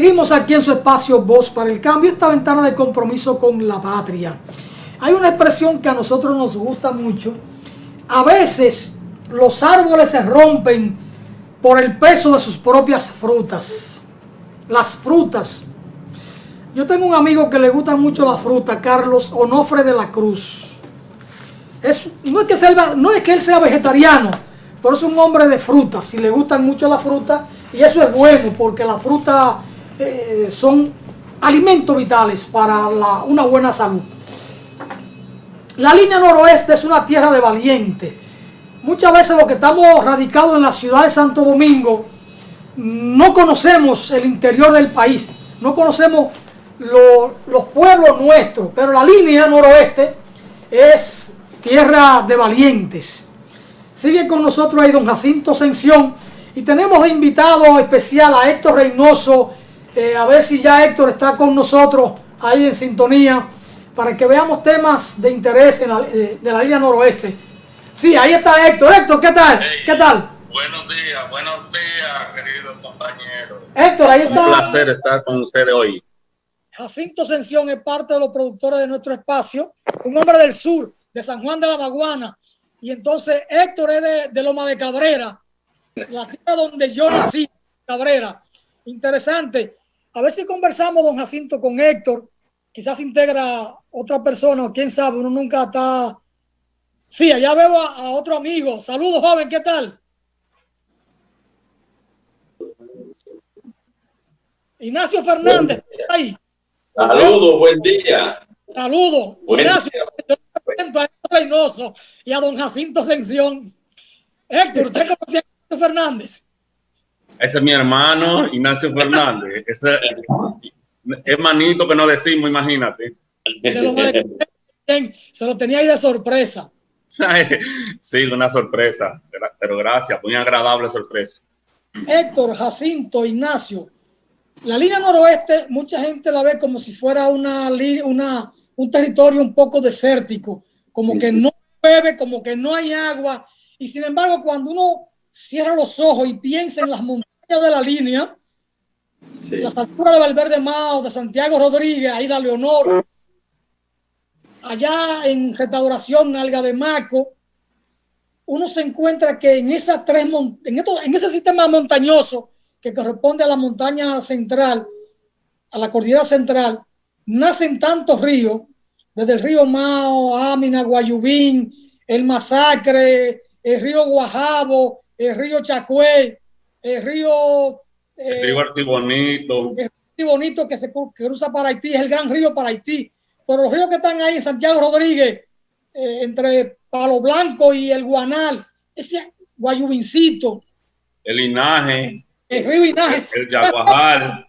Seguimos aquí en su espacio Voz para el Cambio, esta ventana de compromiso con la patria. Hay una expresión que a nosotros nos gusta mucho. A veces los árboles se rompen por el peso de sus propias frutas. Las frutas. Yo tengo un amigo que le gusta mucho la fruta, Carlos Onofre de la Cruz. No es que él sea vegetariano, pero es un hombre de frutas y le gustan mucho las frutas, y eso es bueno porque las frutas son alimentos vitales para una buena salud. La línea noroeste es una tierra de valientes. Muchas veces los que estamos radicados en la ciudad de Santo Domingo no conocemos el interior del país, no conocemos los pueblos nuestros, pero la línea noroeste es tierra de valientes. Sigue con nosotros ahí don Jacinto Ascensión y tenemos de invitado especial a Héctor Reynoso, a ver si ya Héctor está con nosotros ahí en sintonía para que veamos temas de interés de la línea noroeste. Sí, ahí está Héctor. Héctor, ¿qué tal? Hey, ¿Qué tal? buenos días, queridos compañeros. Héctor, ahí está. Un placer estar con ustedes hoy. Jacinto Ascensión es parte de los productores de nuestro espacio, un hombre del sur, de San Juan de la Maguana, y entonces Héctor es de Loma de Cabrera, la tierra donde yo nací, Cabrera. Interesante. A ver si conversamos, don Jacinto, con Héctor. Quizás integra otra persona, quién sabe, uno nunca está. Sí, allá veo a otro amigo. Saludos, joven, ¿qué tal? Ignacio Fernández, ¿está ahí? Saludos, buen día. Saludos, Ignacio. Día. Yo presento a Héctor Reynoso y a don Jacinto Ascensión. Héctor, ¿usted conocía a Ignacio Fernández? Ese es mi hermano, Ignacio Fernández. Ese es manito que no decimos, imagínate. Se lo tenía ahí de sorpresa. Sí, una sorpresa, pero gracias, muy agradable sorpresa. Héctor, Jacinto, Ignacio, la línea noroeste, mucha gente la ve como si fuera un territorio un poco desértico, como que no llueve, como que no hay agua, y sin embargo, cuando uno cierra los ojos y piensa en las montañas de la línea, sí, las alturas de Valverde Mao, de Santiago Rodríguez, ahí la Leonor, allá en Restauración, Nalga de Maco, uno se encuentra que en ese sistema montañoso que corresponde a la montaña central, a la cordillera central, nacen tantos ríos, desde el río Mao, Amina, Guayubín, el Masacre, el río Guajabo, el río Chacué, el río Artibonito. El río Bonito que se cruza para Haití, es el gran río para Haití. Pero los ríos que están ahí en Santiago Rodríguez, entre Palo Blanco y el Guanal, ese Guayubincito, el Linaje, el río Linaje, el Yaguajal.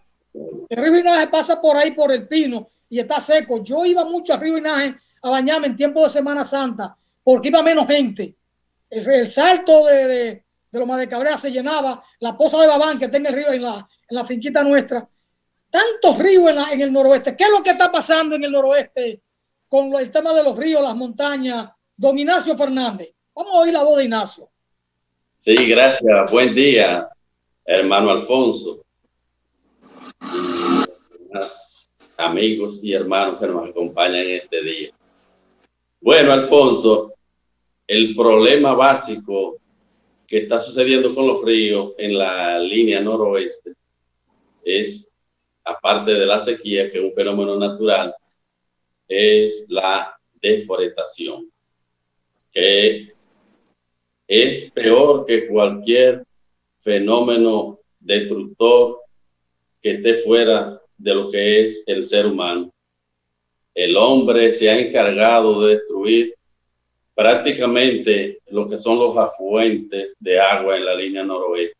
El río Linaje pasa por ahí, por el Pino, y está seco. Yo iba mucho al río Linaje a bañarme en tiempo de Semana Santa, porque iba menos gente. El salto de Loma de Cabrera se llenaba, la poza de Babán que está en el río, en la finquita nuestra. Tantos ríos en el noroeste. ¿Qué es lo que está pasando en el noroeste con el tema de los ríos, las montañas? Don Ignacio Fernández. Vamos a oír la voz de Ignacio. Sí, gracias. Buen día, hermano Alfonso. Amigos y hermanos que nos acompañan en este día. Bueno, Alfonso, el problema básico que está sucediendo con los ríos en la línea noroeste es, aparte de la sequía, que es un fenómeno natural, es la deforestación, que es peor que cualquier fenómeno destructor que esté fuera de lo que es el ser humano. El hombre se ha encargado de destruir prácticamente lo que son los afluentes de agua en la línea noroeste.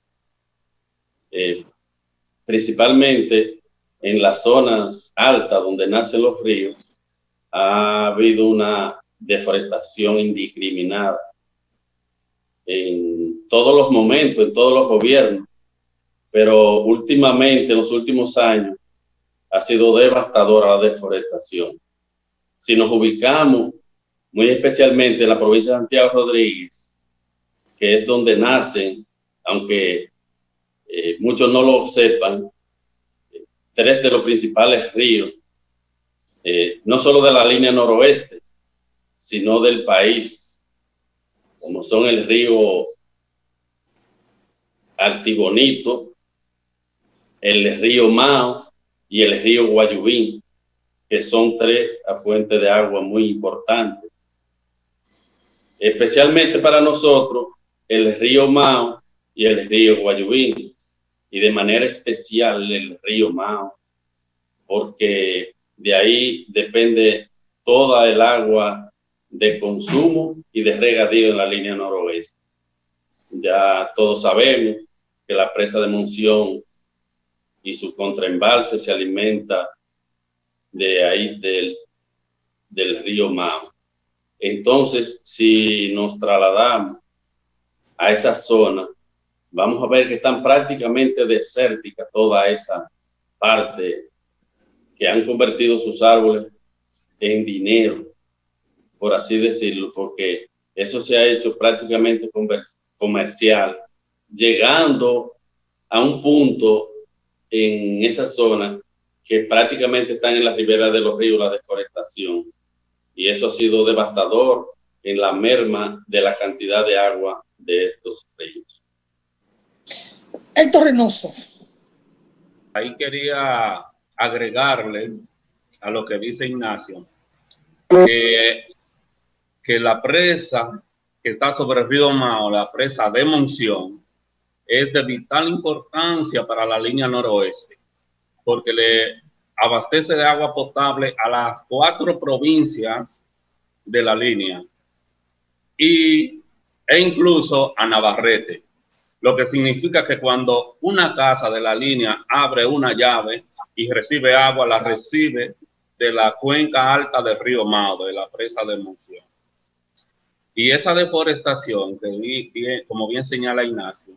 Principalmente en las zonas altas donde nacen los ríos, ha habido una deforestación indiscriminada en todos los momentos, en todos los gobiernos, pero últimamente, en los últimos años, ha sido devastadora la deforestación. Si nos ubicamos muy especialmente en la provincia de Santiago Rodríguez, que es donde nacen, aunque muchos no lo sepan, tres de los principales ríos, no solo de la línea noroeste, sino del país, como son el río Artibonito, el río Mao y el río Guayubín, que son tres afluentes de agua muy importantes. Especialmente para nosotros, el río Mao y el río Guayubín, y de manera especial el río Mao, porque de ahí depende toda el agua de consumo y de regadío en la línea noroeste. Ya todos sabemos que la presa de Monción y su contraembalse se alimenta de ahí del río Mao. Entonces, si nos trasladamos a esa zona, vamos a ver que están prácticamente desérticas toda esa parte, que han convertido sus árboles en dinero, por así decirlo, porque eso se ha hecho prácticamente comercial, llegando a un punto en esa zona que prácticamente están en la ribera de los ríos la deforestación, y eso ha sido devastador en la merma de la cantidad de agua de estos ríos. Héctor Reynoso. Ahí quería agregarle a lo que dice Ignacio, que la presa que está sobre el río Mao, la presa de Monción, es de vital importancia para la línea noroeste, porque le abastece de agua potable a las 4 provincias de la línea e incluso a Navarrete, lo que significa que cuando una casa de la línea abre una llave y recibe agua, la recibe de la cuenca alta del río Mao, de la presa de Monción. Y esa deforestación, que como bien señala Ignacio,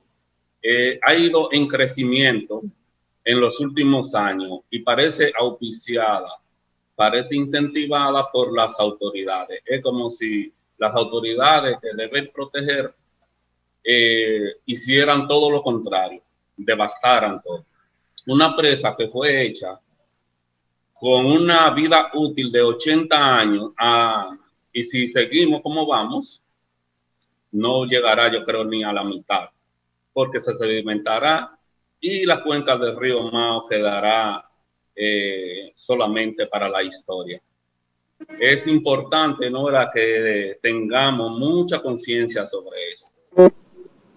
ha ido en crecimiento en los últimos años y parece auspiciada, parece incentivada por las autoridades. Es como si las autoridades que deben proteger hicieran todo lo contrario, devastaran todo. Una presa que fue hecha con una vida útil de 80 años, y si seguimos como vamos, no llegará, yo creo, ni a la mitad, porque se sedimentará y la cuenca del río Mao quedará solamente para la historia. Es importante, ¿no?, que tengamos mucha conciencia sobre eso.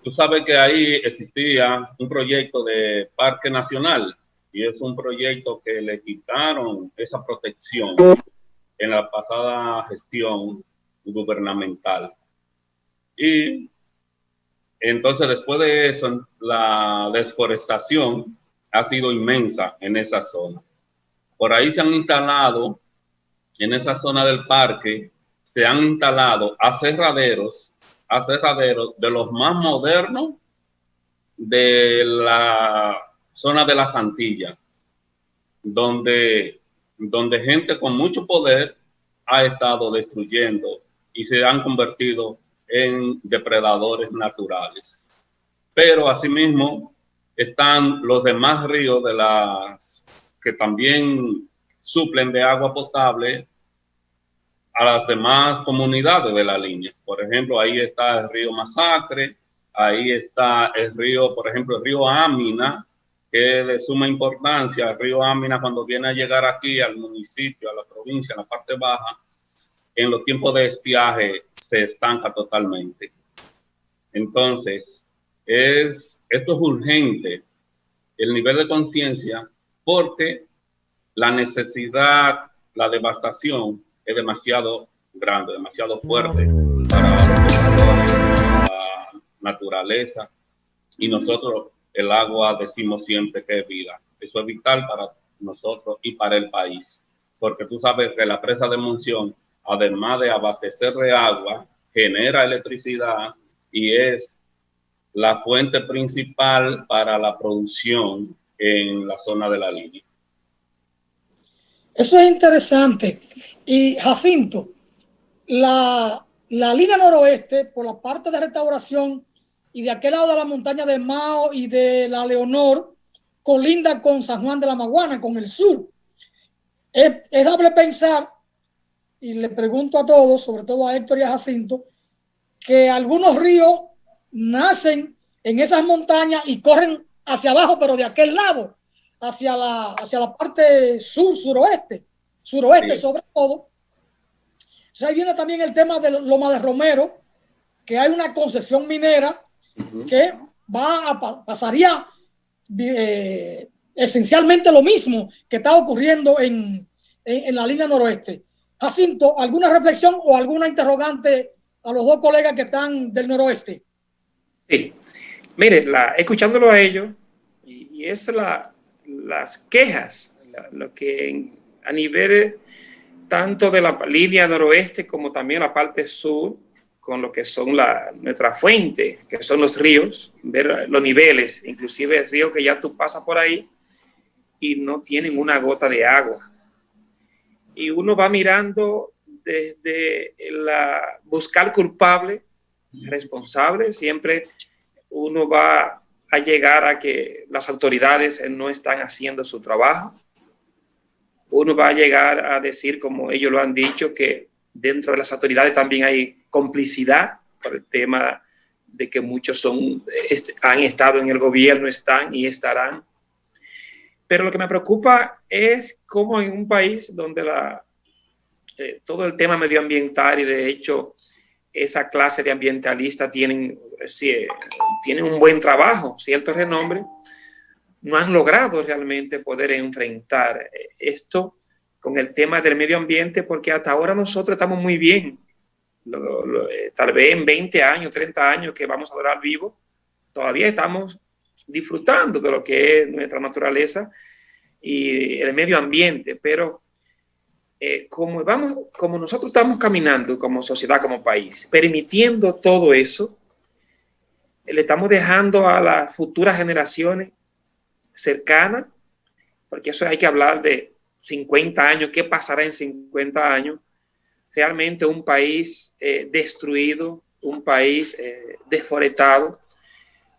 Tú sabes que ahí existía un proyecto de parque nacional y es un proyecto que le quitaron esa protección en la pasada gestión gubernamental. Y entonces, después de eso, la desforestación ha sido inmensa en esa zona. Por ahí se han instalado, en esa zona del parque, se han instalado aserraderos de los más modernos de la zona de las Antillas, donde gente con mucho poder ha estado destruyendo y se han convertido en depredadores naturales. Pero asimismo están los demás ríos que también suplen de agua potable a las demás comunidades de la línea. Por ejemplo, ahí está el río Masacre, ahí está el río, por ejemplo, el río Amina, que es de suma importancia. El río Amina, cuando viene a llegar aquí al municipio, a la provincia, en la parte baja, en los tiempos de estiaje se estanca totalmente. Entonces, esto es urgente, el nivel de conciencia, porque la necesidad, la devastación es demasiado grande, demasiado fuerte para la naturaleza. Y nosotros, el agua, decimos siempre que es vida. Eso es vital para nosotros y para el país, porque tú sabes que la presa de Monción, además de abastecer de agua, genera electricidad y es la fuente principal para la producción en la zona de la línea. Eso es interesante. Y Jacinto, la línea noroeste, por la parte de Restauración y de aquel lado de la montaña de Mao y de la Leonor, colinda con San Juan de la Maguana, con el sur. Es dable pensar, y le pregunto a todos, sobre todo a Héctor y a Jacinto, que algunos ríos nacen en esas montañas y corren hacia abajo, pero de aquel lado, hacia la parte suroeste sí, sobre todo. O sea, ahí viene también el tema de Loma de Romero, que hay una concesión minera que pasaría esencialmente lo mismo que está ocurriendo en la línea noroeste. Jacinto, ¿alguna reflexión o alguna interrogante a los dos colegas que están del noroeste? Sí, mire, escuchándolo a ellos, y es las quejas, lo que a nivel tanto de la línea noroeste como también la parte sur, con lo que son nuestra fuente, que son los ríos, ver los niveles, inclusive el río que ya tú pasas por ahí y no tienen una gota de agua. Y uno va mirando desde buscar culpable, responsable, siempre uno va a llegar a que las autoridades no están haciendo su trabajo. Uno va a llegar a decir, como ellos lo han dicho, que dentro de las autoridades también hay complicidad por el tema de que muchos han estado en el gobierno, están y estarán. Pero lo que me preocupa es cómo en un país donde todo el tema medioambiental, y de hecho esa clase de ambientalistas tienen un buen trabajo, cierto renombre, no han logrado realmente poder enfrentar esto con el tema del medio ambiente, porque hasta ahora nosotros estamos muy bien. Tal vez en 20 años, 30 años que vamos a durar vivos, todavía estamos disfrutando de lo que es nuestra naturaleza y el medio ambiente, pero como nosotros estamos caminando como sociedad, como país, permitiendo todo eso, le estamos dejando a las futuras generaciones cercanas, porque eso hay que hablar de 50 años, ¿qué pasará en 50 años? Realmente un país destruido, un país deforestado,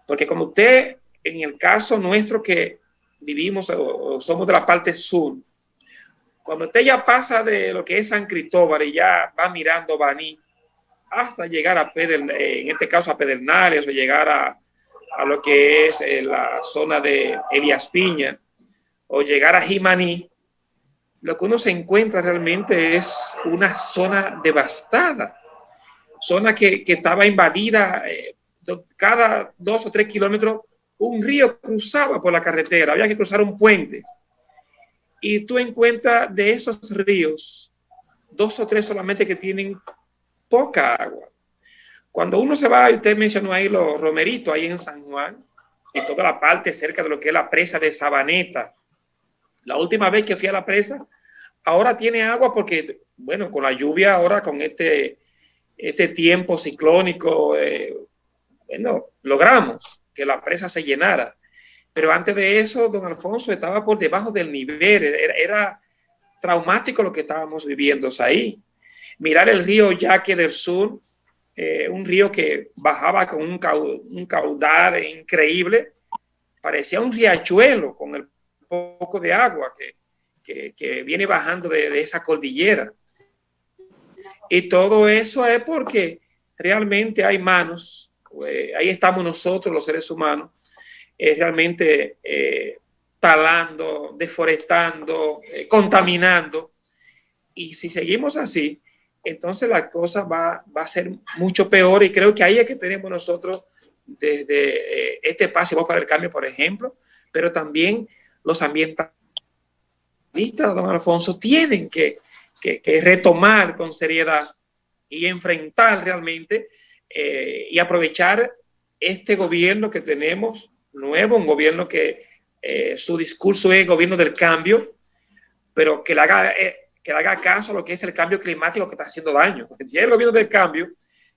porque como usted, en el caso nuestro que vivimos o somos de la parte sur, cuando usted ya pasa de lo que es San Cristóbal y ya va mirando Baní hasta llegar en este caso a Pedernales, o llegar a lo que es la zona de Elías Piña, o llegar a Jimaní, lo que uno se encuentra realmente es una zona devastada, zona que estaba invadida, cada 2 o 3 kilómetros un río cruzaba por la carretera, había que cruzar un puente. Y tú encuentras de esos ríos 2 o 3 solamente que tienen poca agua. Cuando uno se va, y usted mencionó ahí los romeritos, ahí en San Juan, y toda la parte cerca de lo que es la presa de Sabaneta. La última vez que fui a la presa, ahora tiene agua porque, bueno, con la lluvia ahora, con este tiempo ciclónico, bueno, logramos que la presa se llenara. Pero antes de eso, don Alfonso, estaba por debajo del nivel. Era traumático lo que estábamos viviendo ahí. Mirar el río Yaque del Sur, un río que bajaba con un caudal increíble, parecía un riachuelo con el poco de agua que viene bajando de esa cordillera. Y todo eso es porque realmente hay manos, ahí estamos nosotros los seres humanos, realmente talando, deforestando, contaminando. Y si seguimos así, entonces la cosa va a ser mucho peor, y creo que ahí es que tenemos nosotros desde este espacio Voz para el Cambio, por ejemplo, pero también los ambientalistas, don Alfonso, tienen que retomar con seriedad y enfrentar realmente y aprovechar este gobierno que tenemos nuevo, un gobierno que su discurso es gobierno del cambio, pero que le haga caso a lo que es el cambio climático que está haciendo daño. Si es el gobierno del cambio,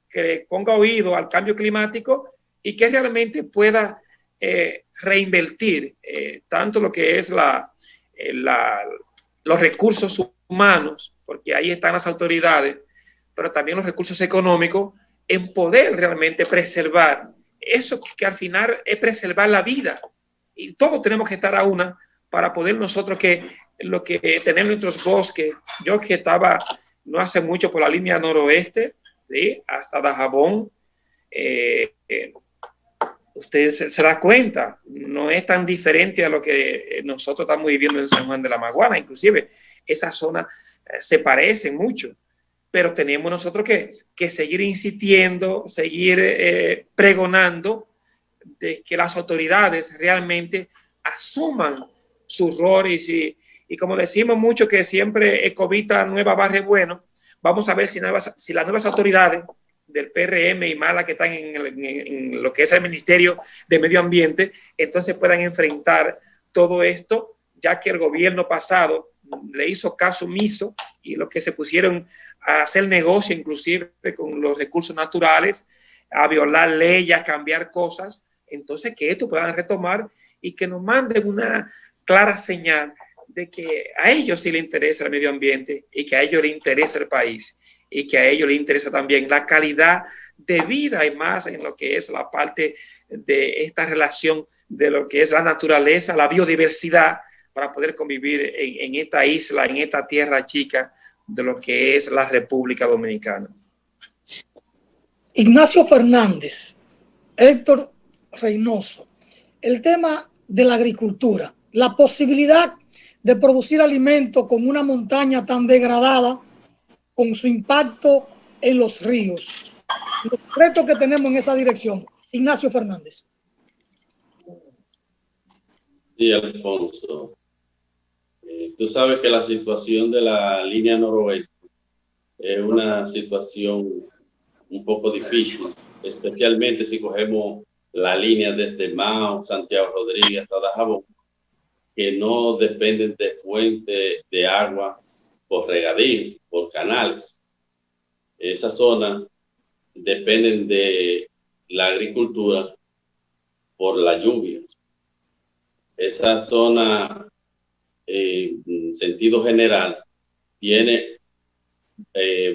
que le ponga oído al cambio climático y que realmente pueda reinvertir tanto lo que es los recursos humanos, porque ahí están las autoridades, pero también los recursos económicos, en poder realmente preservar eso que al final es preservar la vida, y todos tenemos que estar a una para poder nosotros tener nuestros bosques. Yo que estaba no hace mucho por la línea noroeste, ¿sí? Hasta Dajabón, usted se da cuenta, no es tan diferente a lo que nosotros estamos viviendo en San Juan de la Maguana. Inclusive esas zonas se parecen mucho, pero tenemos nosotros que seguir insistiendo, seguir pregonando de que las autoridades realmente asuman sus errores y como decimos mucho que siempre Ecovita nueva barre bueno, vamos a ver si las nuevas autoridades del PRM y malas que están en lo que es el Ministerio de Medio Ambiente, entonces puedan enfrentar todo esto, ya que el gobierno pasado le hizo caso omiso y los que se pusieron a hacer negocio inclusive con los recursos naturales, a violar leyes, a cambiar cosas, entonces que esto puedan retomar y que nos manden una clara señal de que a ellos sí les interesa el medio ambiente y que a ellos les interesa el país y que a ellos les interesa también la calidad de vida y más en lo que es la parte de esta relación de lo que es la naturaleza, la biodiversidad, para poder convivir en esta isla, en esta tierra chica de lo que es la República Dominicana. Ignacio Fernández, Héctor Reynoso, el tema de la agricultura, la posibilidad de producir alimentos con una montaña tan degradada, con su impacto en los ríos, los retos que tenemos en esa dirección. Ignacio Fernández. Sí, Alfonso. Tú sabes que la situación de la línea noroeste es una situación un poco difícil, especialmente si cogemos la línea desde Mao, Santiago Rodríguez hasta Dajabón, que no dependen de fuentes de agua por regadío, por canales. Esa zona dependen de la agricultura por la lluvia. Esa zona, en sentido general, tiene,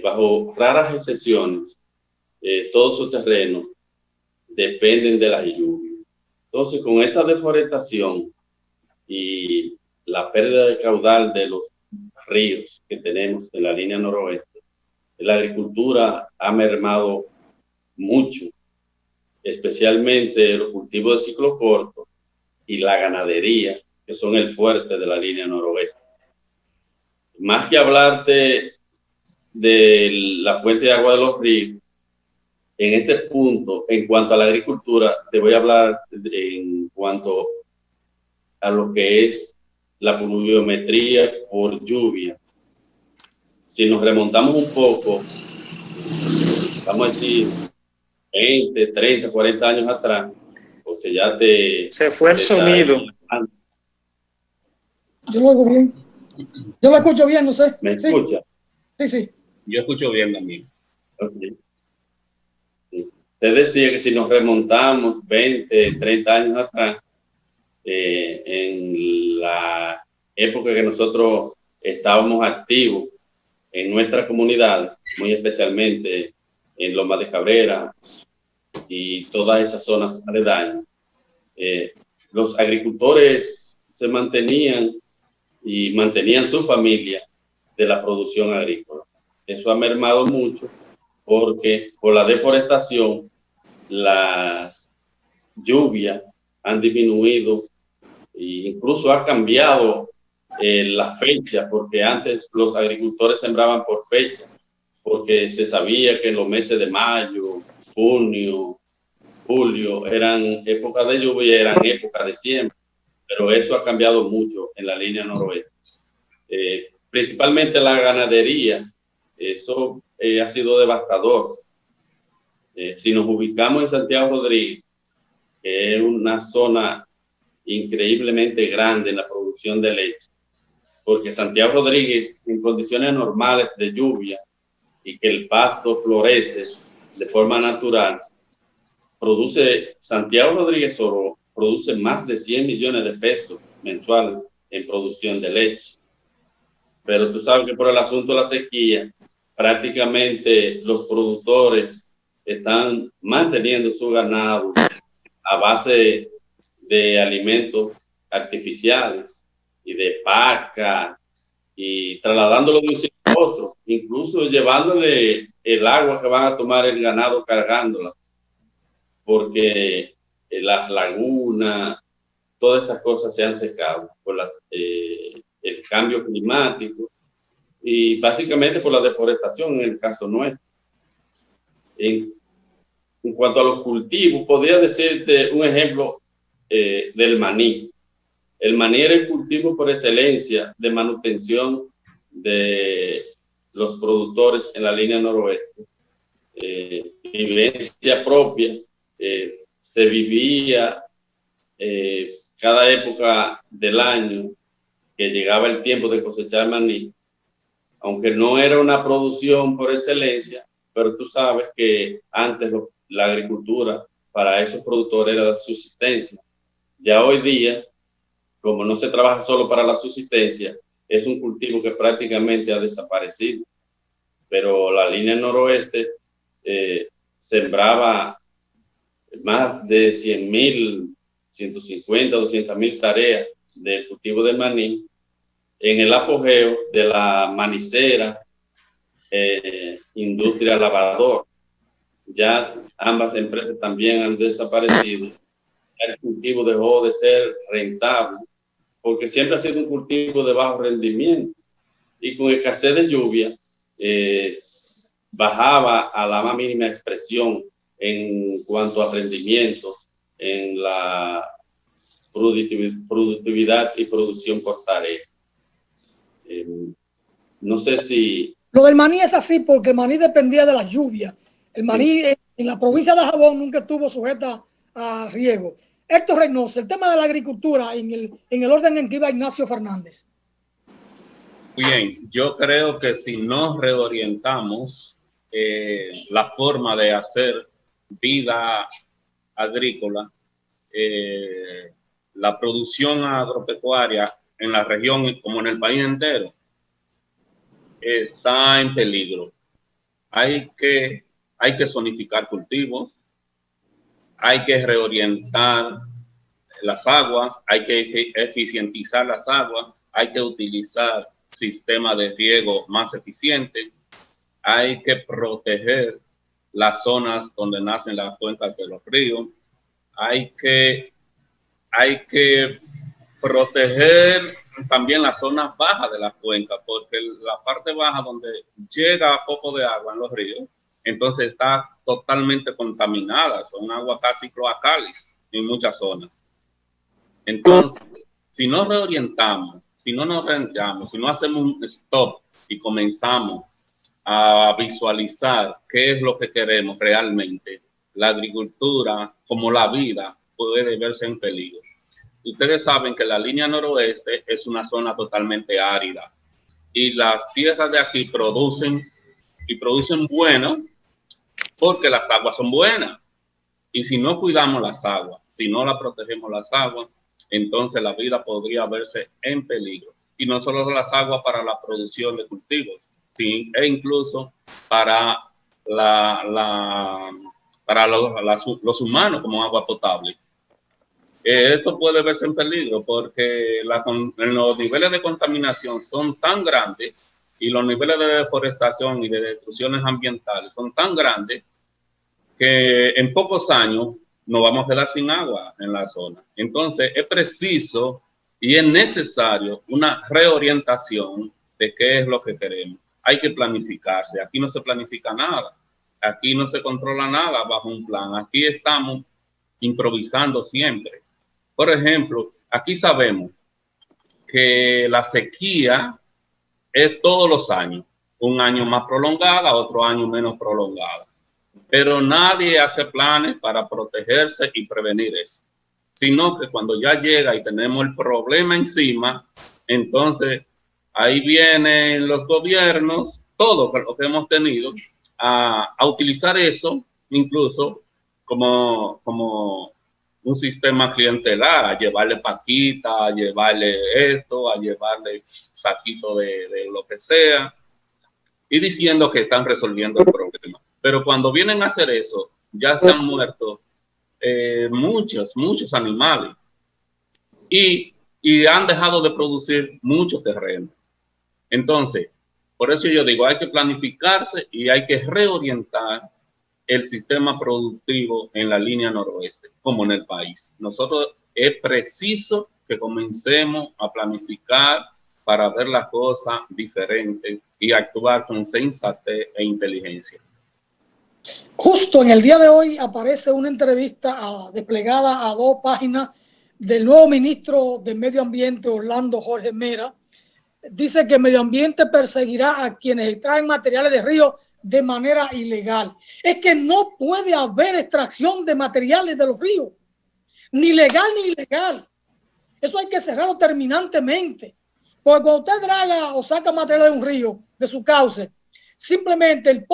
bajo raras excepciones, todos sus terrenos dependen de las lluvias. Entonces, con esta deforestación y la pérdida de caudal de los ríos que tenemos en la línea noroeste, la agricultura ha mermado mucho, especialmente los cultivos de ciclo corto y la ganadería, que son el fuerte de la línea noroeste. Más que hablarte de la fuente de agua de los ríos, en este punto, en cuanto a la agricultura, te voy a hablar en cuanto a lo que es la pluviometría por lluvia. Si nos remontamos un poco, vamos a decir 20, 30, 40 años atrás, porque ya se fue el sonido. Yo lo oigo bien. Yo lo escucho bien, no sé. ¿Me escucha? Sí, sí. Yo escucho bien también. Okay. Te decía que si nos remontamos 20, 30 años atrás, en la época que nosotros estábamos activos en nuestra comunidad, muy especialmente en Lomas de Cabrera y todas esas zonas aledañas, los agricultores se mantenían y mantenían su familia de la producción agrícola. Eso ha mermado mucho porque por la deforestación las lluvias han disminuido e incluso ha cambiado la fecha, porque antes los agricultores sembraban por fecha, porque se sabía que en los meses de mayo, junio, julio eran épocas de lluvia y eran épocas de siembra, pero eso ha cambiado mucho en la línea noroeste. Principalmente la ganadería, eso ha sido devastador. Si nos ubicamos en Santiago Rodríguez, que es una zona increíblemente grande en la producción de leche, porque Santiago Rodríguez, en condiciones normales de lluvia y que el pasto florece de forma natural, Santiago Rodríguez solo produce más de 100 millones de pesos mensuales en producción de leche. Pero tú sabes que por el asunto de la sequía, prácticamente los productores están manteniendo su ganado a base de alimentos artificiales y de paca y trasladándolo de un sitio a otro, incluso llevándole el agua que van a tomar el ganado cargándola, porque las lagunas, todas esas cosas se han secado por el cambio climático y básicamente por la deforestación en el caso nuestro. En cuanto a los cultivos, podría decirte un ejemplo del maní. El maní era el cultivo por excelencia de manutención de los productores en la línea noroeste. Vivencia propia, se vivía cada época del año que llegaba el tiempo de cosechar maní, aunque no era una producción por excelencia, pero tú sabes que antes la agricultura para esos productores era de subsistencia. Ya hoy día, como no se trabaja solo para la subsistencia, es un cultivo que prácticamente ha desaparecido. Pero la línea noroeste sembraba más de 100.000, 150, 200.000 tareas de cultivo de maní en el apogeo de la manicera, industria lavador. Ya ambas empresas también han desaparecido. El cultivo dejó de ser rentable porque siempre ha sido un cultivo de bajo rendimiento y con escasez de lluvia bajaba a la más mínima expresión en cuanto a rendimiento en la productividad y producción por tarea. No sé si... Lo del maní es así porque el maní dependía de la lluvia. El maní en la provincia de Jabón nunca estuvo sujeta a riego. Héctor Reynoso, el tema de la agricultura en el orden en que iba Ignacio Fernández. Bien, yo creo que si nos reorientamos la forma de hacer vida agrícola, la producción agropecuaria en la región como en el país entero está en peligro. Hay que zonificar cultivos, hay que reorientar las aguas, hay que eficientizar las aguas, hay que utilizar sistemas de riego más eficientes, hay que proteger las zonas donde nacen las cuencas de los ríos, hay que proteger también las zonas bajas de las cuencas, porque la parte baja donde llega poco de agua en los ríos, entonces está totalmente contaminada, son aguas casi cloacales en muchas zonas. Entonces, si no reorientamos, si no nos rentamos, si no hacemos un stop y comenzamos a visualizar qué es lo que queremos realmente, la agricultura, como la vida, puede verse en peligro. Ustedes saben que la línea noroeste es una zona totalmente árida y las tierras de aquí producen bueno porque las aguas son buenas. Y si no cuidamos las aguas, si no la protegemos las aguas, entonces la vida podría verse en peligro. Y no solo las aguas para la producción de cultivos, e incluso para los humanos como agua potable. Esto puede verse en peligro porque los niveles de contaminación son tan grandes y los niveles de deforestación y de destrucciones ambientales son tan grandes que en pocos años nos vamos a quedar sin agua en la zona. Entonces es preciso y es necesario una reorientación de qué es lo que queremos. Hay que planificarse. Aquí no se planifica nada. Aquí no se controla nada bajo un plan. Aquí estamos improvisando siempre. Por ejemplo, aquí sabemos que la sequía es todos los años. Un año más prolongada, otro año menos prolongada. Pero nadie hace planes para protegerse y prevenir eso. Sino que cuando ya llega y tenemos el problema encima, entonces ahí vienen los gobiernos, todo lo que hemos tenido, a utilizar eso incluso como un sistema clientelar, a llevarle paquita, a llevarle esto, a llevarle saquito de lo que sea, y diciendo que están resolviendo el problema. Pero cuando vienen a hacer eso, ya se han muerto muchos animales. y han dejado de producir mucho terreno. Entonces, por eso yo digo, hay que planificarse y hay que reorientar el sistema productivo en la línea noroeste, como en el país. Nosotros es preciso que comencemos a planificar para ver las cosas diferentes y actuar con sensatez e inteligencia. Justo en el día de hoy aparece una entrevista desplegada a 2 páginas del nuevo ministro de Medio Ambiente, Orlando Jorge Mera. Dice que Medio Ambiente perseguirá a quienes extraen materiales de río de manera ilegal. Es que no puede haber extracción de materiales de los ríos, ni legal ni ilegal. Eso hay que cerrarlo terminantemente. Porque cuando usted draga o saca material de un río, de su cauce, simplemente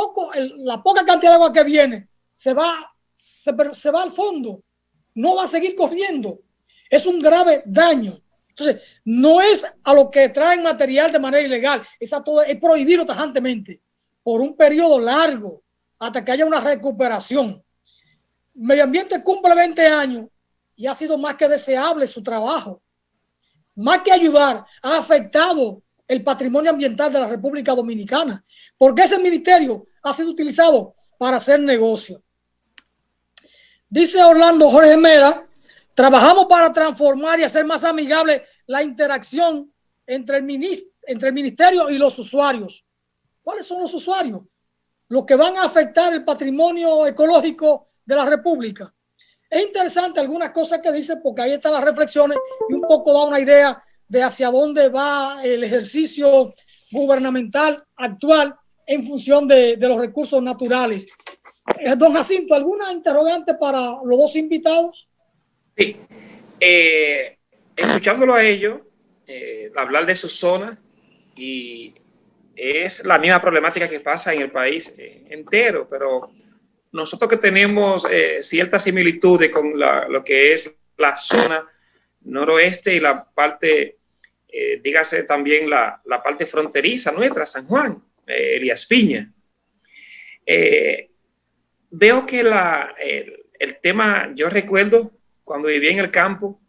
la poca cantidad de agua que viene se va al fondo, no va a seguir corriendo. Es un grave daño. Entonces, no es a lo que traen material de manera ilegal, es prohibirlo tajantemente por un periodo largo hasta que haya una recuperación. Medio Ambiente cumple 20 años y ha sido más que deseable su trabajo. Más que ayudar, ha afectado el patrimonio ambiental de la República Dominicana, porque ese ministerio ha sido utilizado para hacer negocio. Dice Orlando Jorge Mera, trabajamos para transformar y hacer más amigable la interacción entre el ministerio y los usuarios. ¿Cuáles son los usuarios? Los que van a afectar el patrimonio ecológico de la República. Es interesante algunas cosas que dice, porque ahí están las reflexiones y un poco da una idea de hacia dónde va el ejercicio gubernamental actual en función de los recursos naturales. Don Jacinto, ¿alguna interrogante para los 2 invitados? Sí. Escuchándolo a ellos, hablar de su zona, y es la misma problemática que pasa en el país entero, pero nosotros que tenemos ciertas similitudes con lo que es la zona noroeste y la parte, dígase también la parte fronteriza nuestra, San Juan, Elías Piña. Veo que el tema, yo recuerdo cuando vivía en el campo,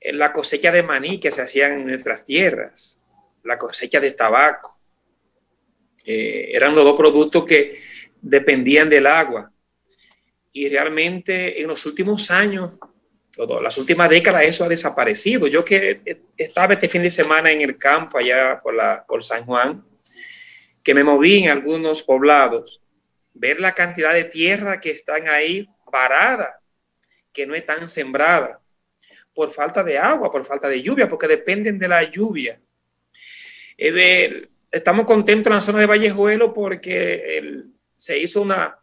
la cosecha de maní que se hacían en nuestras tierras, la cosecha de tabaco, eran los 2 productos que dependían del agua. Y realmente en los últimos años, las últimas décadas, eso ha desaparecido. Yo que estaba este fin de semana en el campo allá por San Juan, que me moví en algunos poblados, ver la cantidad de tierra que están ahí parada, que no están sembradas, por falta de agua, por falta de lluvia, porque dependen de la lluvia. Estamos contentos en la zona de Vallejuelo porque se hizo una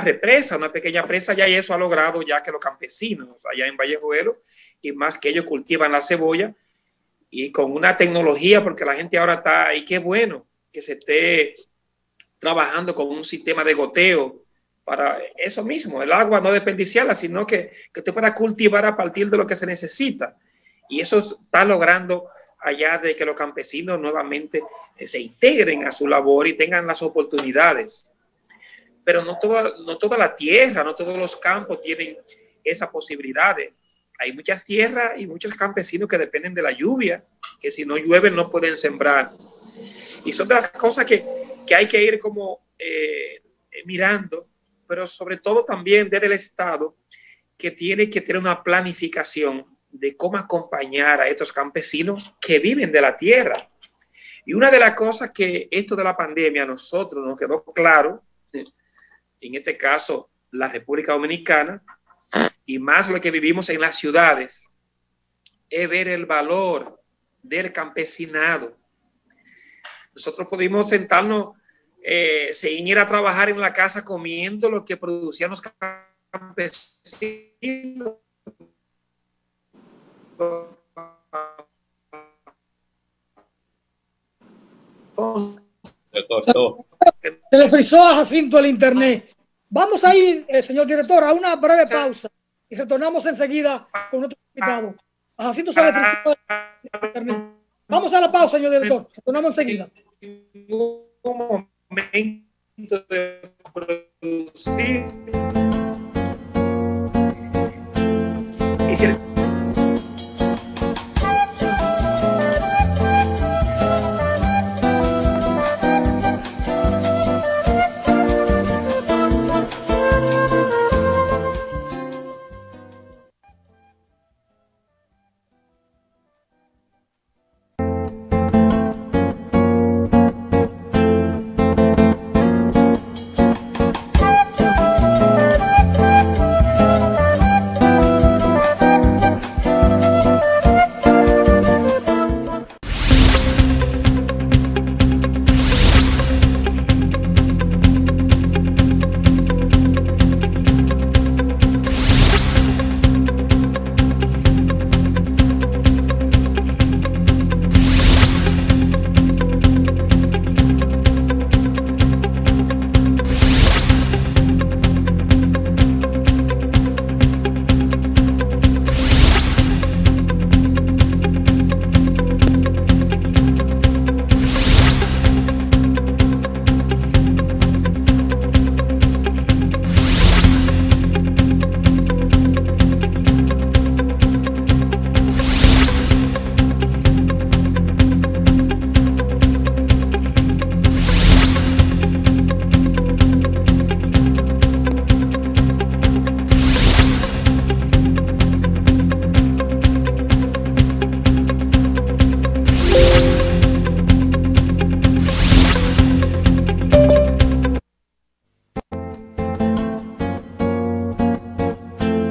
represa, una pequeña presa ya, y eso ha logrado ya que los campesinos allá en Vallejuelo, y más que ellos cultivan la cebolla, y con una tecnología, porque la gente ahora está ahí, qué bueno que se esté trabajando con un sistema de goteo para eso mismo, el agua no desperdiciarla, sino que usted pueda cultivar a partir de lo que se necesita. Y eso está logrando allá de que los campesinos nuevamente se integren a su labor y tengan las oportunidades. Pero no toda la tierra, no todos los campos tienen esas posibilidades. Hay muchas tierras y muchos campesinos que dependen de la lluvia, que si no llueve no pueden sembrar. Y son de las cosas que hay que ir como mirando, pero sobre todo también desde el Estado, que tiene que tener una planificación de cómo acompañar a estos campesinos que viven de la tierra. Y una de las cosas que esto de la pandemia a nosotros nos quedó claro, en este caso la República Dominicana, y más lo que vivimos en las ciudades, es ver el valor del campesinado. Nosotros pudimos sentarnos sin ir a trabajar en la casa comiendo lo que producían los campesinos. Se le frizó a Jacinto el internet. Vamos a ir, señor director, a una breve pausa y retornamos enseguida con nuestro invitado. A Jacinto se le frizó el internet. Vamos a la pausa, señor director. Retornamos enseguida. Un momento de producir. Y si